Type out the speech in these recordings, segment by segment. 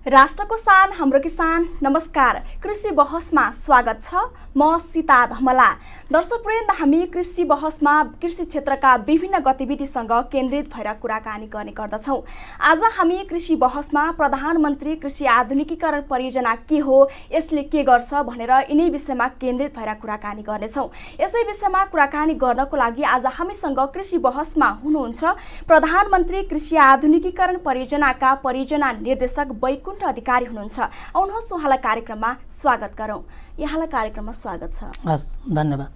राष्ट्रको शान हाम्रो किसान। नमस्कार, कृषि बहसमा स्वागत छ। म सीता धमला। दर्शकवृन्द, हामी कृषि बहसमा कृषि क्षेत्रका विभिन्न गतिविधिसँग केन्द्रित भएर कुराकानी गर्ने गर्दछौँ। आज हामी कृषि बहसमा प्रधानमन्त्री कृषि आधुनिकीकरण परियोजना के हो, यसले के गर्छ भनेर यिनै विषयमा केन्द्रित भएर कुराकानी गर्नेछौँ। यसै विषयमा कुराकानी गर्नको लागि आज हामीसँग कृषि बहसमा हुनुहुन्छ प्रधानमन्त्री कृषि आधुनिकीकरण परियोजनाका परियोजना निर्देशक बैकुण्ठ अधिकारी हुनुहुन्छ। आउनुहोस् उहाँलाई कार्यक्रममा स्वागत गरौँ। यहाँलाई कार्यक्रममा स्वागत छ। हस्, धन्यवाद।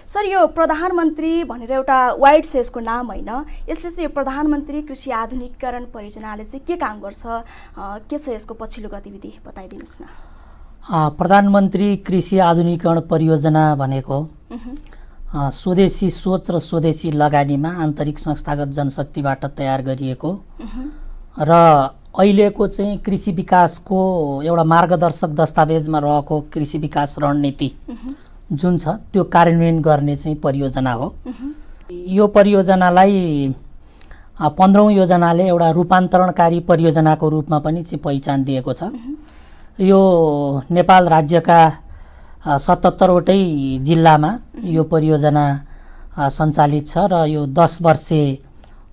सर, यो प्रधानमन्त्री भनेर एउटा वाइड छ यसको नाम होइन। यसले चाहिँ प्रधानमन्त्री कृषि आधुनिकीकरण परियोजनाले चाहिँ के काम गर्छ, के छ यसको पछिल्लो गतिविधि बताइदिनुहोस् न। प्रधानमन्त्री कृषि आधुनिकीकरण परियोजना भनेको स्वदेशी सोच र स्वदेशी लगानीमा आन्तरिक संस्थागत जनशक्तिबाट तयार गरिएको र अहिलेको चाहिँ कृषि विकासको एउटा मार्गदर्शक दस्तावेजमा रहेको कृषि विकास रणनीति जुन छ त्यो कार्यान्वयन गर्ने चाहिँ परियोजना हो। यो परियोजनालाई 15औं योजनाले एउटा रूपान्तरणकारी परियोजनाको रूपमा पनि चाहिँ पहिचान दिएको छ। यो नेपाल राज्यका 77वटै जिल्लामा यो परियोजना सञ्चालित छ र यो 10 वर्षे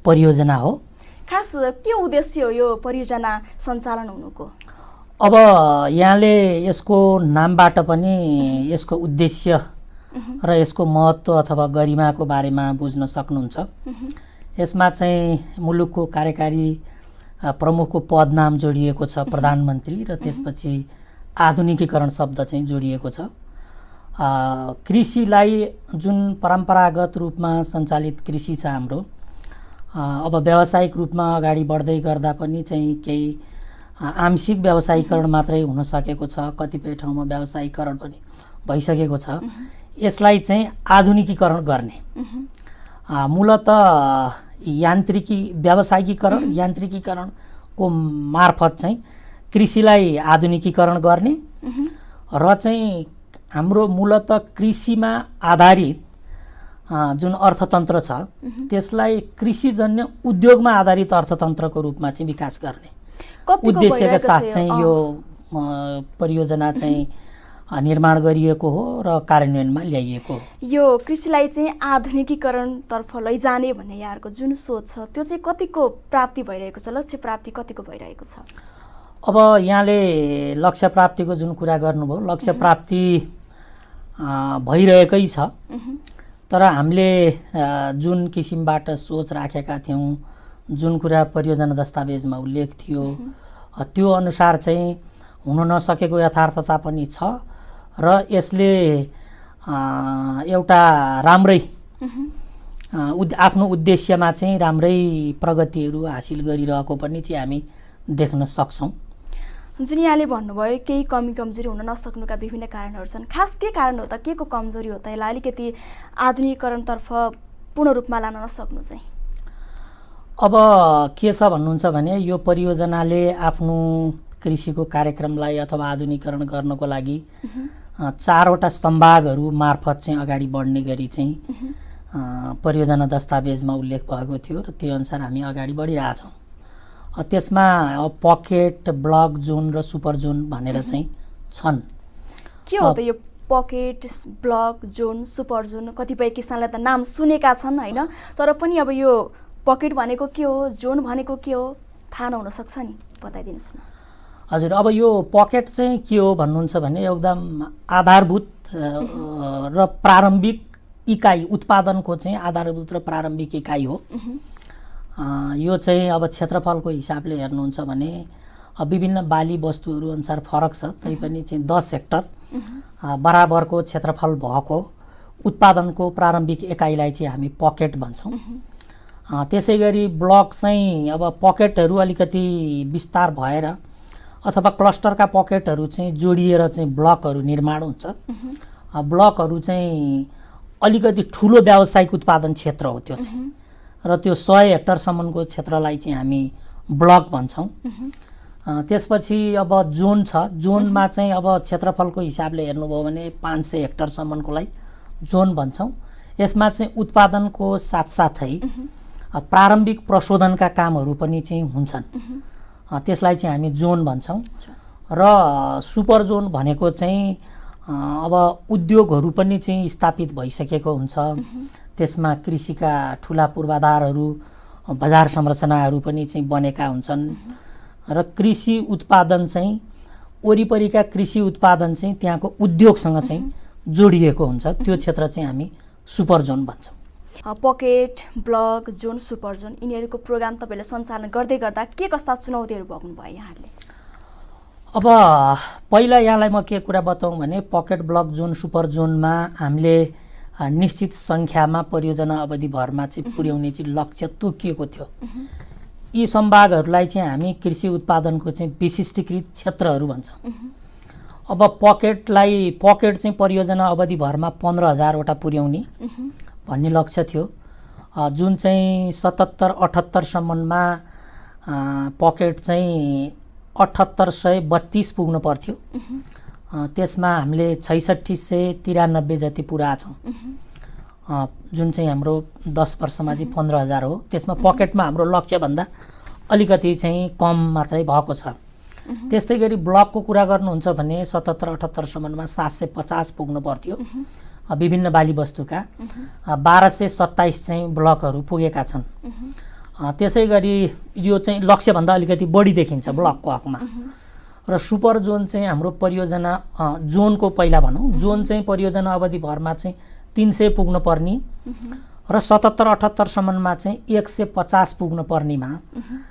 परियोजना हो। खास के उद्देश्य हो यो परियोजना सञ्चालन हुनुको? अब यहाँले यसको नामबाट पनि यसको उद्देश्य र यसको महत्त्व अथवा गरिमाको बारेमा बुझ्न सक्नुहुन्छ। यसमा चाहिँ मुलुकको कार्यकारी प्रमुखको पद नाम जोडिएको छ प्रधानमन्त्री, र त्यसपछि आधुनिकीकरण शब्द चाहिँ जोडिएको छ। कृषिलाई जुन परम्परागत रूपमा सञ्चालित कृषि छ हाम्रो, अब व्यावसायिक रूपमा अगाडि बढ्दै गर्दा पनि चाहिँ केही आंशिक व्यावसायीकरण मात्रै हुन सकेको छ, कतिपय ठाउँमा व्यावसायीकरण पनि भइसकेको छ। यसलाई चाहिँ आधुनिकीकरण गर्ने, मूलत यान्त्रिकीकरणको मार्फत चाहिँ कृषिलाई आधुनिकीकरण गर्ने र चाहिँ हाम्रो मूलत कृषिमा आधारित जुन अर्थतन्त्र छ त्यसलाई कृषिजन्य उद्योगमा आधारित अर्थतन्त्रको रूपमा चाहिँ विकास गर्ने उद्देश्यका साथ चाहिँ यो परियोजना चाहिँ निर्माण गरिएको हो र कार्यान्वयनमा ल्याइएको हो। यो कृषिलाई चाहिँ आधुनिकीकरणतर्फ लैजाने भन्ने यहाँहरूको जुन सोच छ त्यो चाहिँ कतिको प्राप्ति भइरहेको छ, लक्ष्य प्राप्ति कतिको भइरहेको छ? अब यहाँले लक्ष्य प्राप्तिको जुन कुरा गर्नुभयो, लक्ष्य प्राप्ति भइरहेकै छ, तर हामीले जुन किसिमबाट सोच राखेका थियौँ, जुन कुरा परियोजना दस्तावेजमा उल्लेख थियो त्यो अनुसार चाहिँ हुन नसकेको यथार्थता पनि छ र यसले एउटा राम्रै आफ्नो उद्देश्यमा चाहिँ राम्रै प्रगतिहरू हासिल गरिरहेको पनि चाहिँ हामी देख्न सक्छौँ। जुन यहाँले भन्नुभयो केही कमी कमजोरी हुन नसक्नुका विभिन्न कारणहरू छन्, खास के कारण हो त? के को कमजोरी हो त यसलाई अलिकति आधुनिकीकरणतर्फ पूर्ण रूपमा लान नसक्नु चाहिँ? अब के छ भन्नुहुन्छ भने यो परियोजनाले आफ्नो कृषिको कार्यक्रमलाई अथवा आधुनिकीकरण गर्नको लागि 4वटा सम्भागहरू मार्फत चाहिँ अगाडि बढ्ने गरी चाहिँ परियोजना दस्तावेजमा उल्लेख भएको थियो र त्यो अनुसार हामी अगाडि बढिरहेछौँ। त्यसमा पकेट, ब्लक जोन र सुपर जोन भनेर चाहिँ छन्। के हो त यो pocket, block John, super John? कतिपय किसानले त नाम सुनेका छन् होइन, तर पनि अब यो पकेट भनेको के हो, जोन भनेको के हो, थाहा नहुन सक्छ नि, बताइदिनुहोस् न। हजुर, अब यो पकेट चाहिँ के हो भन्नुहुन्छ भने एकदम आधारभूत र प्रारम्भिक इकाइ, उत्पादनको चाहिँ आधारभूत र प्रारम्भिक इकाइ हो। यो चाहिँ अब क्षेत्रफलको हिसाबले हेर्नुहुन्छ भने विभिन्न बाली वस्तुहरू अनुसार फरक छ, तैपनि चाहिँ 10 हेक्टर बराबरको क्षेत्रफल भएको उत्पादनको प्रारम्भिक इकाइलाई चाहिँ हामी पकेट भन्छौँ। त्यसै गरी ब्लक चाहिँ अब पकेटहरू अलिकति विस्तार भएर अथवा क्लस्टरका पकेटहरू चाहिँ जोडिएर चाहिँ ब्लकहरू निर्माण हुन्छ। ब्लकहरू चाहिँ अलिकति ठुलो व्यावसायिक उत्पादन क्षेत्र हो त्यो चाहिँ, र त्यो 100 हेक्टरसम्मको क्षेत्रलाई चाहिँ हामी ब्लक भन्छौँ। त्यसपछि अब जोन छ। जोनमा चाहिँ अब क्षेत्रफलको हिसाबले हेर्नुभयो भने 500 हेक्टरसम्मकोलाई जोन भन्छौँ। यसमा चाहिँ उत्पादनको साथसाथै प्रारम्भिक प्रशोधनका कामहरू पनि चाहिँ हुन्छन्। त्यसलाई चाहिँ हामी जोन भन्छौँ। र सुपर जोन भनेको चाहिँ अब उद्योगहरू पनि चाहिँ स्थापित भइसकेको हुन्छ। त्यसमा कृषिका ठुला पूर्वाधारहरू, बजार संरचनाहरू पनि चाहिँ बनेका हुन्छन् र कृषि उत्पादन चाहिँ वरिपरिका कृषि उत्पादन चाहिँ त्यहाँको उद्योगसँग चाहिँ जोडिएको हुन्छ। त्यो क्षेत्र चाहिँ हामी सुपर जोन भन्छौँ। Pocket, block, John, super John यिनीहरूको प्रोग्राम तपाईँले सञ्चालन गर्दै गर्दा के कस्ता चुनौतीहरू भोग्नुभयो यहाँहरूले? अब पहिला यहाँलाई म के कुरा बताउँ भने पकेट, ब्लक, जोन, सुपर जोनमा हामीले निश्चित सङ्ख्यामा परियोजना अवधिभरमा चाहिँ पुर्याउने चाहिँ लक्ष्य तोकिएको थियो। यी सम्भागहरूलाई चाहिँ हामी कृषि उत्पादनको चाहिँ विशिष्टीकृत क्षेत्रहरू भन्छौँ। अब पकेट चाहिँ परियोजना अवधिभरमा 15,000वटा पुर्याउने भन्ने लक्ष्य थियो, जुन चाहिँ 77-78 सम्ममा पकेट चाहिँ 7832 पुग्नु पर्थ्यो। त्यसमा हामीले 6693 जति पुरा छौँ, जुन चाहिँ हाम्रो 10 वर्षमा चाहिँ 15,000 हो। त्यसमा पकेटमा हाम्रो लक्ष्यभन्दा अलिकति चाहिँ कम मात्रै भएको छ। त्यस्तै गरी ब्लकको कुरा गर्नुहुन्छ भने 77-78 सम्ममा 750 पुग्नु पर्थ्यो। विभिन्न बाली वस्तुका 1227 चाहिँ ब्लकहरू पुगेका छन्। त्यसै गरी यो चाहिँ लक्ष्यभन्दा अलिकति बढी देखिन्छ ब्लकको हकमा। र सुपर जोन चाहिँ हाम्रो परियोजना जोनको पहिला भनौँ, जोन चाहिँ परियोजना अवधिभरमा चाहिँ 300 पुग्नु पर्ने र 77-78 सम्ममा चाहिँ 150 पुग्नु पर्नेमा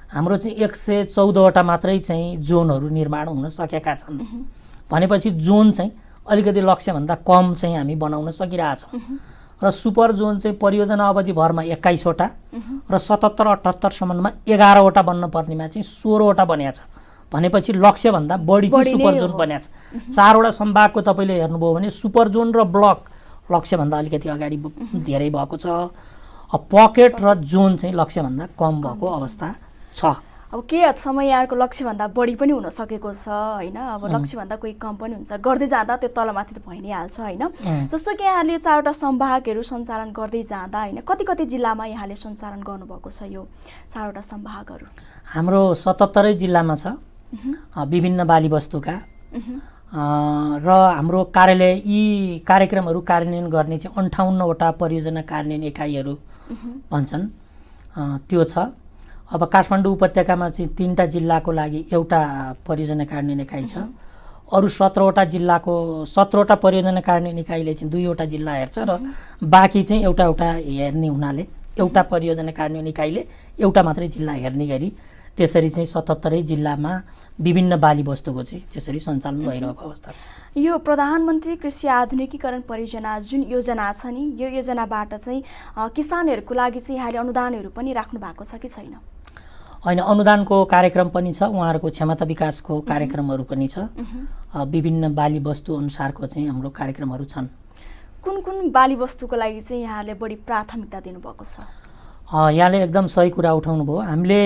हाम्रो चाहिँ 114वटा मात्रै चाहिँ जोनहरू निर्माण हुन सकेका छन्। भनेपछि जोन चाहिँ अलिकति लक्ष्यभन्दा कम चाहिँ हामी बनाउन सकिरहेछौँ। र सुपर जोन चाहिँ परियोजना अवधिभरमा 21वटा र 77-78 सम्ममा 11वटा बन्न पर्नेमा चाहिँ 16वटा बनिएको छ। भनेपछि लक्ष्यभन्दा बढी चाहिँ सुपर जोन बनिएको छ। 4वटा सम्भागको तपाईँले हेर्नुभयो भने सुपर जोन र ब्लक लक्ष्यभन्दा अलिकति अगाडि धेरै भएको छ। पकेट र जोन चाहिँ लक्ष्यभन्दा कम भएको अवस्था छ। अब के हदसम्म यहाँको लक्ष्यभन्दा बढी पनि हुन सकेको छ होइन। अब लक्ष्यभन्दा कोही कम पनि हुन्छ, गर्दै जाँदा त्यो तलमाथि त भइ नै हाल्छ होइन। जस्तो कि यहाँले 4वटा सम्भागहरू सञ्चालन गर्दै जाँदा होइन, कति कति जिल्लामा यहाँले सञ्चालन गर्नुभएको छ यो 4वटा सम्भागहरू? हाम्रो 77 जिल्लामा छ विभिन्न बाली वस्तुका। र हाम्रो कार्यालय यी कार्यक्रमहरू कार्यान्वयन गर्ने चाहिँ 58वटा परियोजना कार्यान्वयन एकाइहरू भन्छन्, त्यो छ। अब काठमाडौँ उपत्यकामा चाहिँ 3वटा जिल्लाको लागि एउटा परियोजना कार्यान्वयन एकाइ छ। अरू 17वटा जिल्लाको 17वटा परियोजना कार्यान्वयन एकाइले चाहिँ 2वटा जिल्ला हेर्छ र बाँकी चाहिँ एउटा हेर्ने हुनाले एउटा परियोजना कार्यान्वयन एकाइले एउटा मात्रै जिल्ला हेर्ने गरी त्यसरी चाहिँ 77 जिल्लामा विभिन्न बाली वस्तुको चाहिँ त्यसरी सञ्चालन भइरहेको अवस्था छ। यो प्रधानमन्त्री कृषि आधुनिकीकरण परियोजना जुन योजना छ नि, यो योजनाबाट चाहिँ किसानहरूको लागि चाहिँ यहाँले अनुदानहरू पनि राख्नु भएको छ कि छैन? होइन, अनुदानको कार्यक्रम पनि छ, उहाँहरूको क्षमता विकासको कार्यक्रमहरू पनि छ। विभिन्न बाली वस्तु अनुसारको चाहिँ हाम्रो कार्यक्रमहरू छन्। कुन कुन बाली वस्तुको लागि चाहिँ यहाँले बढी प्राथमिकता दिनुभएको छ? यहाँले एकदम सही कुरा उठाउनु भयो। हामीले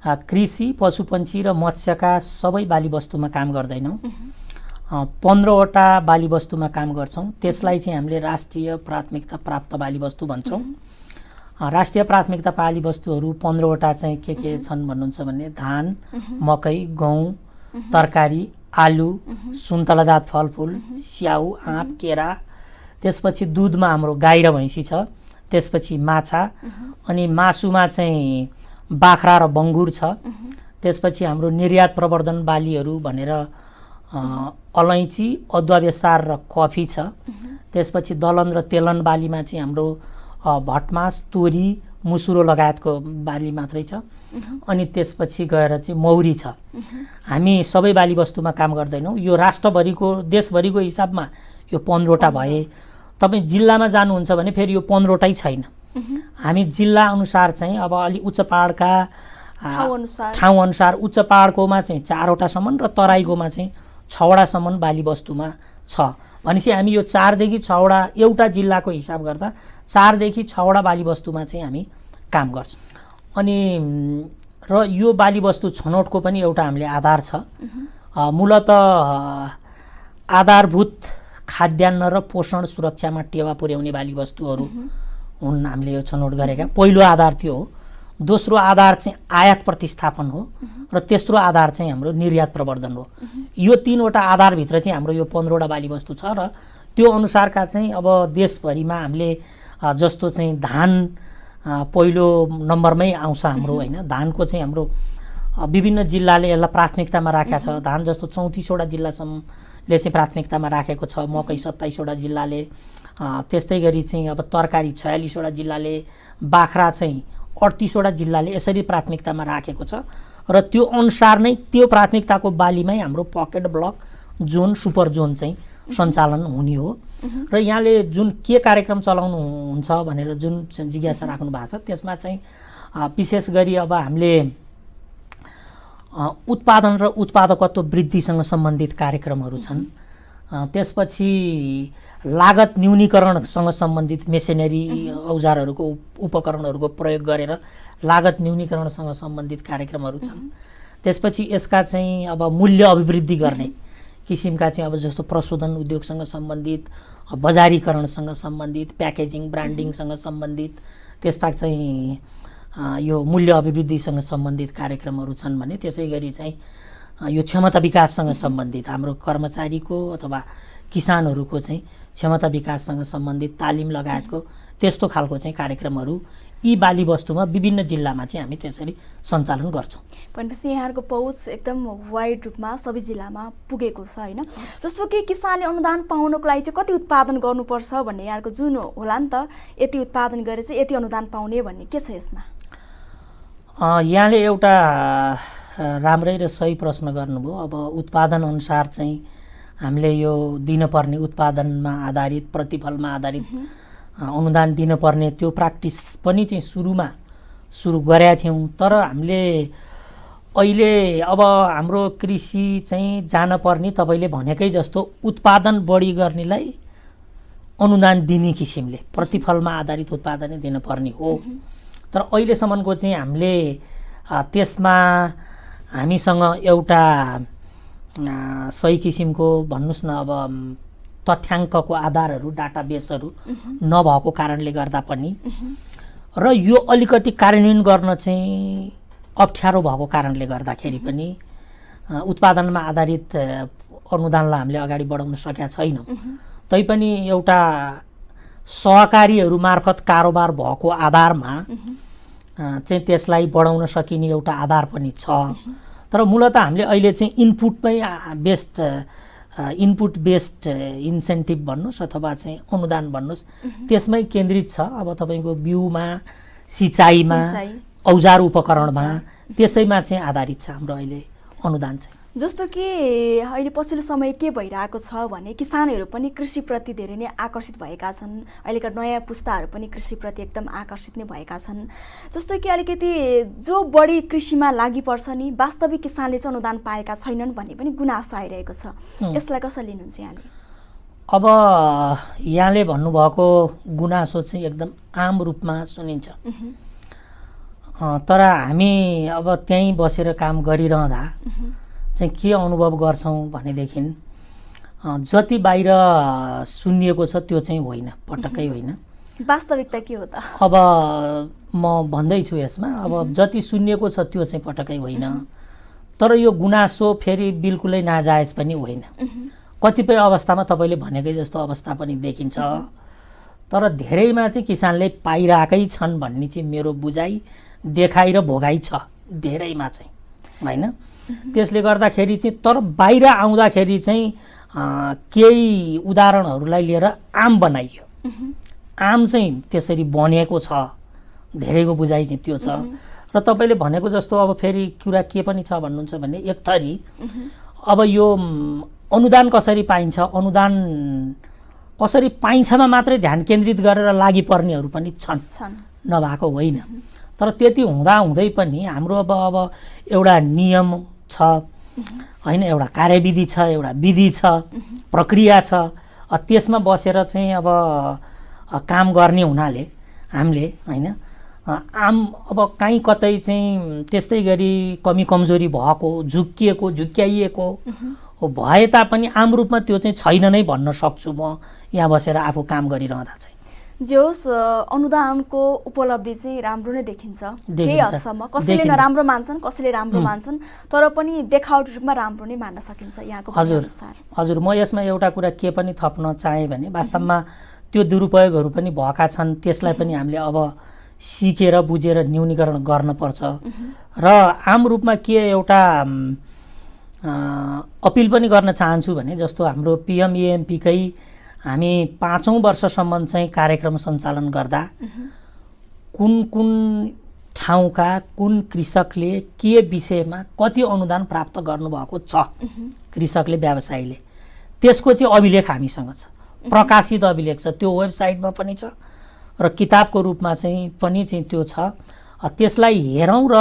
कृषि, पशुपन्छी र मत्स्यका सबै बाली वस्तुमा काम गर्दैनौँ। 15वटा बाली वस्तुमा काम गर्छौँ। त्यसलाई चाहिँ हामीले राष्ट्रिय प्राथमिकता प्राप्त बाली वस्तु भन्छौँ। राष्ट्रिय प्राथमिकता बाली वस्तुहरू 15वटा चाहिँ के छन् भन्नुहुन्छ भने धान, मकै, गहुँ, तरकारी, आलु, सुन्तलाजात फलफुल, स्याउ, आँप, केरा। त्यसपछि दुधमा हाम्रो गाई र भैँसी छ। त्यसपछि माछा, अनि मासुमा चाहिँ बाख्रा र बङ्गुर छ। त्यसपछि हाम्रो निर्यात प्रवर्धन बालीहरू भनेर अलैँची, अदुवा बेसार र कफी छ। त्यसपछि दलहन र तेलहन बालीमा चाहिँ हाम्रो भटमास, तोरी, मुसुरो लगायतको बाली मात्रै छ। अनि त्यसपछि गएर चाहिँ मौरी छ। हामी सबै बाली वस्तुमा काम गर्दैनौँ। यो राष्ट्रभरिको देशभरिको हिसाबमा यो 15वटा भए, तपाईँ जिल्लामा जानुहुन्छ भने फेरि यो 15वटै छैन। हामी जिल्ला अनुसार चाहिँ अब अलि उच्च पहाडका ठाउँ अनुसार उच्च पहाडकोमा चाहिँ 4वटासम्म र तराईकोमा चाहिँ 6वटासम्म बाली वस्तुमा छ। भनेपछि हामी यो 4 देखि 6वटा एउटा जिल्लाको हिसाब गर्दा 4 देखि 6वटा बाली वस्तुमा चाहिँ हामी काम गर्छौँ। अनि र यो बाली वस्तु छनौटको पनि एउटा हामीले आधार छ। मूलत आधारभूत खाद्यान्न र पोषण सुरक्षामा टेवा पुर्याउने बाली वस्तुहरू हुन् हामीले यो छनौट गरेका। पहिलो आधार थियो। दोस्रो आधार चाहिँ आयात प्रतिस्थापन हो र तेस्रो आधार चाहिँ हाम्रो निर्यात प्रवर्धन हो। यो 3वटा आधारभित्र चाहिँ हाम्रो यो 15वटा बाली वस्तु छ र त्यो अनुसारका चाहिँ अब देशभरिमा हामीले जस्तो चाहिँ धान पहिलो नम्बरमै आउँछ हाम्रो होइन। धानको चाहिँ हाम्रो विभिन्न जिल्लाले यसलाई प्राथमिकतामा राखेको छ। धान जस्तो 34वटा जिल्लासम्मले चाहिँ प्राथमिकतामा राखेको छ। मकै 27वटा जिल्लाले, त्यस्तै गरी चाहिँ अब तरकारी 46वटा जिल्लाले, बाख्रा चाहिँ 38वटा जिल्लाले यसरी प्राथमिकतामा राखेको छ र त्यो अनुसार नै त्यो प्राथमिकताको बालीमै हाम्रो pocket block John super John चाहिँ सञ्चालन हुने हो। र यहाँले जुन के कार्यक्रम चलाउनुहुन्छ भनेर जुन जिज्ञासा राख्नु भएको छ त्यसमा चाहिँ विशेष गरी अब हामीले उत्पादन र उत्पादकत्व वृद्धिसँग सम्बन्धित कार्यक्रमहरू छन्। त्यसपछि लागत न्यूनीकरणसँग सम्बन्धित मेसिनरी औजारहरूको उपकरणहरूको प्रयोग गरेर लागत न्यूनीकरणसँग सम्बन्धित कार्यक्रमहरू छन्। त्यसपछि यसका चाहिँ अब मूल्य अभिवृद्धि गर्ने किसिमका चाहिँ अब जस्तो प्रशोधन उद्योगसँग सम्बन्धित, बजारीकरणसँग सम्बन्धित, प्याकेजिङ ब्रान्डिङसँग सम्बन्धित त्यस्ता चाहिँ यो मूल्य अभिवृद्धिसँग सम्बन्धित कार्यक्रमहरू छन् भने त्यसै गरी चाहिँ यो क्षमता विकाससँग सम्बन्धित हाम्रो कर्मचारीको अथवा किसानहरूको चाहिँ क्षमता विकाससँग सम्बन्धित तालिम लगायतको त्यस्तो खालको चाहिँ कार्यक्रमहरू यी बाली वस्तुमा विभिन्न जिल्लामा चाहिँ हामी त्यसरी सञ्चालन गर्छौँ। भनेपछि यहाँहरूको पहुँच एकदम वाइड रूपमा सबै जिल्लामा पुगेको छ होइन। जस्तो कि किसानले अनुदान पाउनको लागि चाहिँ कति उत्पादन गर्नुपर्छ भन्ने यहाँको जुन होला नि त, यति उत्पादन गरेर चाहिँ यति अनुदान पाउने भन्ने के छ यसमा? यहाँले एउटा राम्रै र सही प्रश्न गर्नुभयो। अब उत्पादन अनुसार चाहिँ हामीले यो दिनपर्ने उत्पादनमा आधारित, प्रतिफलमा आधारित अनुदान दिनपर्ने त्यो प्र्याक्टिस पनि चाहिँ सुरु गरेका थियौँ। तर हामीले अहिले अब हाम्रो कृषि चाहिँ जानपर्ने तपाईँले भनेकै जस्तो उत्पादन बढी गर्नेलाई अनुदान दिने किसिमले प्रतिफलमा आधारित उत्पादनै दिनुपर्ने हो। तर अहिलेसम्मको चाहिँ हामीले त्यसमा हामीसँग एउटा सही किसिमको भन्नुहोस् न अब तथ्याङ्कको आधारहरू, डाटाबेसहरू नभएको कारणले गर्दा पनि र यो अलिकति कार्यान्वयन गर्न चाहिँ अप्ठ्यारो भएको कारणले गर्दाखेरि पनि उत्पादनमा आधारित अनुदानलाई हामीले अगाडि बढाउन सकेका छैनौँ। तैपनि एउटा सहकारीहरू मार्फत कारोबार भएको आधारमा चाहिँ त्यसलाई बढाउन सकिने एउटा आधार पनि छ। तर मूलतः हामीले अहिले चाहिँ इनपुट बेस्ड इन्सेन्टिभ भन्नुहोस् अथवा चाहिँ अनुदान भन्नुहोस् त्यसमै केन्द्रित छ। अब तपाईँको बिउमा, सिँचाइमा, औजार उपकरणमा त्यसैमा चाहिँ आधारित छ हाम्रो अहिले अनुदान चाहिँ। जस्तो कि अहिले पछिल्लो समय के भइरहेको छ भने किसानहरू पनि कृषिप्रति धेरै नै आकर्षित भएका छन्। अहिलेका नयाँ पुस्ताहरू पनि कृषिप्रति एकदम आकर्षित नै भएका छन्। जस्तो कि अलिकति जो बढी कृषिमा लागि पर्छ नि वास्तविक किसानले चाहिँ अनुदान पाएका छैनन् भन्ने पनि गुनासो आइरहेको छ। यसलाई कसरी लिनुहुन्छ यहाँले? अब यहाँले भन्नुभएको गुनासो चाहिँ एकदम आम रूपमा सुनिन्छ। तर हामी अब त्यहीँ बसेर काम गरिरहँदा चाहिँ के अनुभव गर्छौँ भनेदेखि जति बाहिर सुनिएको छ त्यो चाहिँ होइन, पटक्कै होइन। वास्तविकता के हो त? अब म भन्दैछु यसमा, अब जति सुनिएको छ त्यो चाहिँ पटक्कै होइन। तर यो गुनासो फेरि बिल्कुलै नाजायज पनि होइन। कतिपय अवस्थामा तपाईँले भनेकै जस्तो अवस्था पनि देखिन्छ। तर धेरैमा चाहिँ किसानले पाइरहेकै छन् भन्ने चाहिँ मेरो बुझाइ, देखाइ र भोगाइ छ धेरैमा चाहिँ होइन। त्यसले गर्दाखेरि चाहिँ तर बाहिर आउँदाखेरि चाहिँ केही उदाहरणहरूलाई लिएर आम बनाइयो। आम चाहिँ त्यसरी बनेको छ, धेरैको बुझाइ चाहिँ त्यो छ। र तपाईँले भनेको जस्तो अब फेरि कुरा के पनि छ भन्नुहुन्छ भने एक थरी अब यो अनुदान कसरी पाइन्छ, अनुदान कसरी पाइन्छमा मात्रै ध्यान केन्द्रित गरेर लागि पर्नेहरू पनि छन्, नभएको होइन। तर त्यति हुँदाहुँदै पनि हाम्रो अब एउटा नियम छ होइन, एउटा कार्यविधि छ, एउटा विधि छ, प्रक्रिया छ। त्यसमा बसेर चाहिँ अब काम गर्ने हुनाले हामीले होइन अब कहीँ कतै चाहिँ त्यस्तै गरी कमी कमजोरी भएको, झुक्क्याइएको भए तापनि आम रूपमा त्यो चाहिँ छैन नै भन्न सक्छु म यहाँ बसेर आफू काम गरिरहँदा चाहिँ। जे होस् अनुदानको उपलब्धि चाहिँ राम्रो नै देखिन्छ केही हदसम्म। कसैले नराम्रो मान्छन्, कसैले राम्रो मान्छन्, तर पनि देखावटी रूपमा राम्रो नै मान्न सकिन्छ यहाँको अनुसार। हजुर, म यसमा एउटा कुरा के पनि थप्न चाहेँ भने वास्तवमा त्यो दुरुपयोगहरू पनि भएका छन्, त्यसलाई पनि हामीले अब सिकेर बुझेर न्यूनीकरण गर्नुपर्छ। र आम रूपमा के एउटा अपिल पनि गर्न चाहन्छु भने जस्तो हाम्रो PMEMPकै हामी 5औं वर्षसम्म चाहिँ कार्यक्रम सञ्चालन गर्दा कुन कुन ठाउँका कुन कृषकले के विषयमा कति अनुदान प्राप्त गर्नुभएको छ, कृषकले व्यवसायीले, त्यसको चाहिँ अभिलेख हामीसँग छ, प्रकाशित अभिलेख छ, त्यो वेबसाइटमा पनि छ र किताबको रूपमा चाहिँ पनि चाहिँ त्यो छ। त्यसलाई हेरौँ र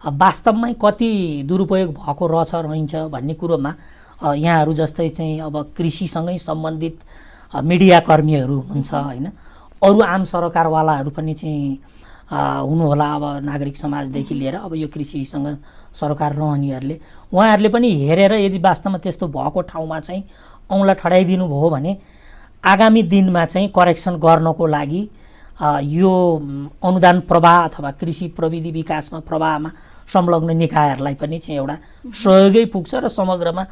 वास्तवमै कति दुरुपयोग भएको रहन्छ भन्ने कुरोमा यहाँहरू जस्तै चाहिँ अब कृषिसँगै सम्बन्धित मिडियाकर्मीहरू हुनुहुन्छ होइन, अरू आम सरकारवालाहरू पनि चाहिँ हुनुहोला, अब नागरिक समाजदेखि लिएर अब यो कृषिसँग सरकार रहनेहरूले, उहाँहरूले पनि हेरेर यदि वास्तवमा त्यस्तो भएको ठाउँमा चाहिँ औँला ठडाइदिनु भयो भने आगामी दिनमा चाहिँ करेक्सन गर्नको लागि यो अनुदान प्रवाह अथवा कृषि प्रविधि विकासमा प्रवाहमा संलग्न निकायहरूलाई पनि चाहिँ एउटा सहयोगै पुग्छ र समग्रमा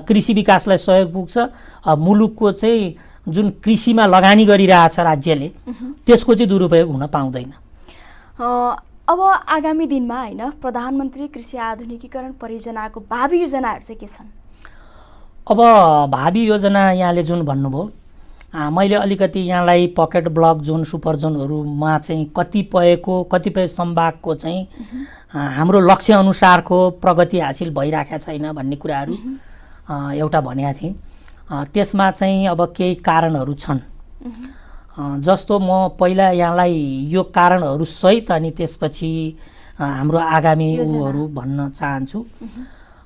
कृषि विकासलाई सहयोग पुग्छ। मुलुकको चाहिँ जुन कृषिमा लगानी गरिरहेछ राज्यले त्यसको चाहिँ दुरुपयोग हुन पाउँदैन। अब आगामी दिनमा होइन प्रधानमन्त्री कृषि आधुनिकीकरण परियोजनाको भावी योजनाहरू चाहिँ के छन्? अब भावी योजना यहाँले जुन भन्नुभयो, मैले अलिकति यहाँलाई पकेट ब्लक जोन, सुपर जोनहरूमा चाहिँ कतिपय सम्भागको चाहिँ हाम्रो लक्ष्य अनुसारको प्रगति हासिल भइराखेको छैन भन्ने कुराहरू एउटा भनेको थिएँ। त्यसमा चाहिँ अब केही कारणहरू छन्। जस्तो म पहिला यहाँलाई यो कारणहरू सहित अनि त्यसपछि हाम्रो आगामी उहरू भन्न चाहन्छु।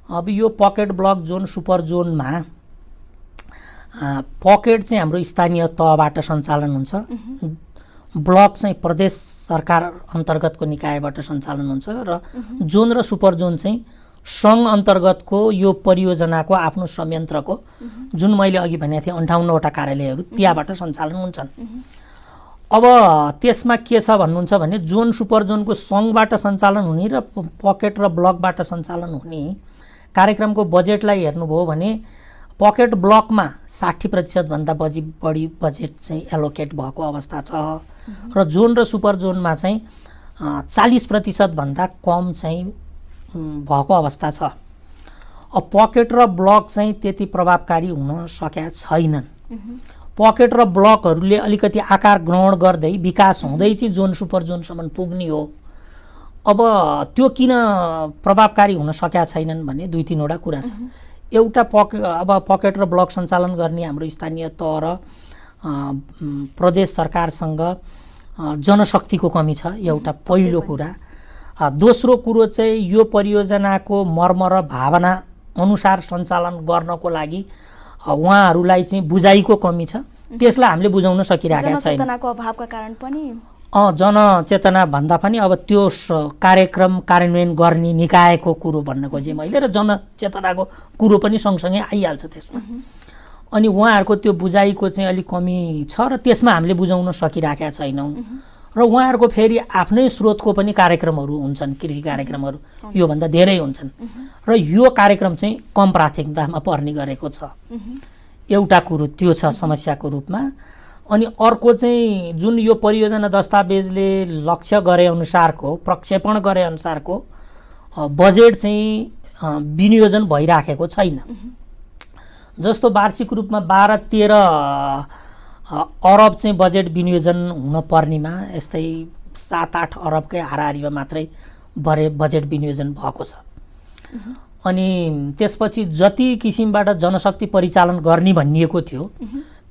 अब यो पकेट ब्लक जोन, सुपर जोनमा पकेट चाहिँ हाम्रो स्थानीय तहबाट सञ्चालन हुन्छ, ब्लक चाहिँ प्रदेश सरकार अन्तर्गतको निकायबाट सञ्चालन हुन्छ र जोन र सुपर जोन चाहिँ सङ्घ अन्तर्गतको यो परियोजनाको आफ्नो संयन्त्रको जुन मैले अघि भनेको थिएँ 58वटा कार्यालयहरू त्यहाँबाट सञ्चालन हुन्छन्। अब त्यसमा के छ भन्नुहुन्छ भने जोन सुपर जोनको सङ्घबाट सञ्चालन हुने र पकेट र ब्लकबाट सञ्चालन हुने कार्यक्रमको बजेटलाई हेर्नुभयो भने पकेट ब्लकमा 60% भन्दा बढी बजेट चाहिँ एलोकेट भएको अवस्था छ र जोन र सुपर जोनमा चाहिँ 40% भन्दा कम चाहिँ भएको अवस्था छ। अब पकेट र ब्लक चाहिँ त्यति प्रभावकारी हुन सकेका छैनन्। पकेट र ब्लकहरूले अलिकति आकार ग्रहण गर्दै विकास हुँदै चाहिँ जोन सुपर जोनसम्म पुग्ने हो। अब त्यो किन प्रभावकारी हुन सकेका छैनन् भने 2-3वटा कुरा छ। एउटा पकेट र ब्लक सञ्चालन गर्ने हाम्रो स्थानीय तह र प्रदेश सरकारसँग जनशक्तिको कमी छ, एउटा पहिलो कुरा। दोस्रो कुरो चाहिँ यो परियोजनाको मर्म र भावना अनुसार सञ्चालन गर्नको लागि उहाँहरूलाई चाहिँ बुझाइको कमी छ, त्यसलाई हामीले बुझाउन सकिरहेका छैनौँ। जनचेतनाको अभावका कारण पनि जनचेतना भन्दा पनि अब त्यो कार्यक्रम कार्यान्वयन गर्ने निकायको कुरो भन्न खोजेँ मैले, र जनचेतनाको कुरो पनि सँगसँगै आइहाल्छ त्यसमा। अनि उहाँहरूको त्यो बुझाइको चाहिँ अलिक कमी छ र त्यसमा हामीले बुझाउन सकिरहेका छैनौँ। र उहाँहरूको फेरि आफ्नै स्रोतको पनि कार्यक्रमहरू हुन्छन्, कृषि कार्यक्रमहरू योभन्दा धेरै हुन्छन् र यो कार्यक्रम चाहिँ कम प्राथमिकतामा पर्ने गरेको छ। एउटा कुरो त्यो छ समस्याको रूपमा। अनि अर्को चाहिँ जुन यो परियोजना दस्तावेजले लक्ष्य गरे अनुसारको, प्रक्षेपण गरे अनुसारको बजेट चाहिँ विनियोजन भइराखेको छैन। जस्तो वार्षिक रूपमा 12-13 अरब चाहिँ बजेट विनियोजन हुन पर्नेमा यस्तै 7-8 अरबकै हाराहारीमा मात्रै बजेट विनियोजन भएको छ। अनि त्यसपछि जति किसिमबाट जनशक्ति परिचालन गर्ने भनिएको थियो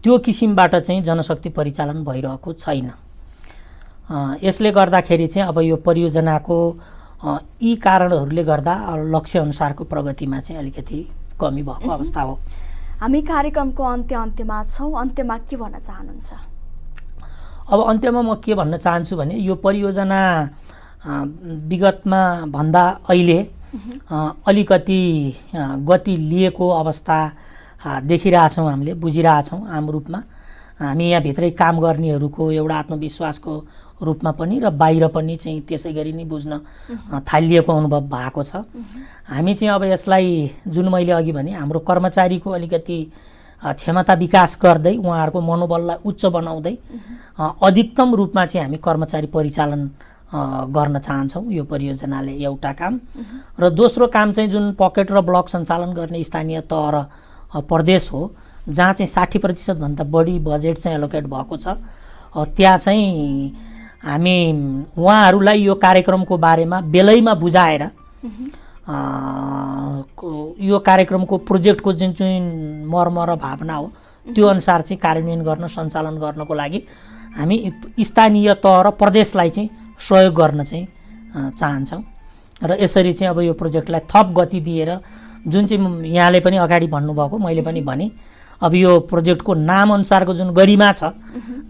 त्यो किसिमबाट चाहिँ जनशक्ति परिचालन भइरहेको छैन। यसले गर्दाखेरि चाहिँ अब यो परियोजनाको यी कारणहरूले गर्दा लक्ष्य अनुसारको प्रगतिमा चाहिँ अलिकति कमी भएको अवस्था हो। हामी कार्यक्रमको अन्त्यमा छौँ, अन्त्यमा के भन्न चाहनुहुन्छ? अब अन्त्यमा म के भन्न चाहन्छु भने यो परियोजना विगतमा भन्दा अहिले अलिकति गति लिएको अवस्था देखिरहेछौँ, हामीले बुझिरहेछौँ आम रूपमा। हामी यहाँभित्रै काम गर्नेहरूको एउटा आत्मविश्वासको रूपमा पनि र बाहिर पनि चाहिँ त्यसै गरी नै बुझ्न थालिएको अनुभव भएको छ। हामी चाहिँ अब यसलाई जुन मैले अघि भने हाम्रो कर्मचारीको अलिकति क्षमता विकास गर्दै उहाँहरूको मनोबललाई उच्च बनाउँदै अधिकतम रूपमा चाहिँ हामी कर्मचारी परिचालन गर्न चाहन्छौँ। यो परियोजनाले एउटा काम र दोस्रो काम चाहिँ जुन पकेट र ब्लक सञ्चालन गर्ने स्थानीय तह र प्रदेश हो जहाँ चाहिँ 60% भन्दा बढी बजेट चाहिँ एलोकेट भएको छ, त्यहाँ चाहिँ हामी उहाँहरूलाई यो कार्यक्रमको बारेमा बेलैमा बुझाएर यो कार्यक्रमको प्रोजेक्टको जुन मर्म र भावना हो त्यो अनुसार चाहिँ कार्यान्वयन गर्न सञ्चालन गर्नको लागि हामी स्थानीय तह र प्रदेशलाई चाहिँ सहयोग गर्न चाहिँ चाहन्छौँ र यसरी चाहिँ अब यो प्रोजेक्टलाई थप गति दिएर जुन चाहिँ यहाँले पनि अगाडि भन्नुभएको मैले पनि भने अब यो प्रोजेक्टको नाम अनुसारको जुन गरिमा छ,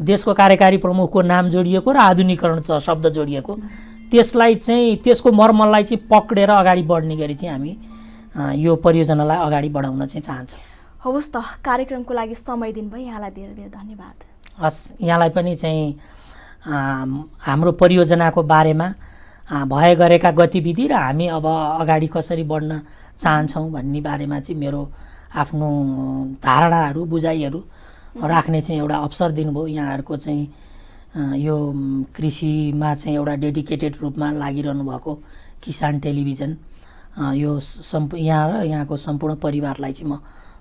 देशको कार्यकारी प्रमुखको नाम जोडिएको र आधुनिकीकरण शब्द जोडिएको, त्यसलाई चाहिँ त्यसको मर्मलाई चाहिँ पक्रेर अगाडि बढ्ने गरी चाहिँ हामी यो परियोजनालाई अगाडि बढाउन चाहिँ चाहन्छौँ। हवस् त, कार्यक्रमको लागि समय दिनुभयो, यहाँलाई धेरै धेरै धन्यवाद। हस्, यहाँलाई पनि चाहिँ हाम्रो परियोजनाको बारेमा भए गरेका गतिविधि र हामी अब अगाडि कसरी बढ्न चाहन्छौँ भन्ने बारेमा चाहिँ मेरो आफ्नो धारणाहरू बुझाइहरू राख्ने चाहिँ एउटा अवसर दिनुभयो। यहाँहरूको चाहिँ यो कृषिमा चाहिँ एउटा डेडिकेटेड रूपमा लागिरहनु भएको किसान टेलिभिजन यो यहाँ र यहाँको सम्पूर्ण परिवारलाई चाहिँ म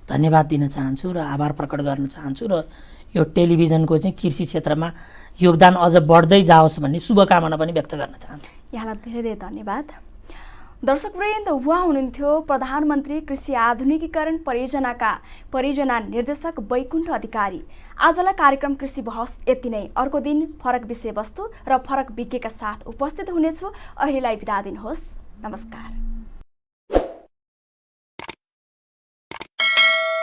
धन्यवाद दिन चाहन्छु र आभार प्रकट गर्न चाहन्छु र यो टेलिभिजनको चाहिँ कृषि क्षेत्रमा योगदान अझ बढ्दै जाओस् भन्ने शुभकामना पनि व्यक्त गर्न चाहन्छु। यहाँलाई धेरै धेरै धन्यवाद। दर्शकवृन्द, उहाँ हुनुहुन्थ्यो प्रधानमन्त्री कृषि आधुनिकीकरण परियोजना निर्देशक वैकुण्ठ अधिकारी। आजलाई कार्यक्रम कृषि बहस यति नै। अर्को दिन फरक विषयवस्तु र फरक विज्ञका साथ उपस्थित हुनेछु। अहिलेलाई बिदा दिनुहोस्। नमस्कार।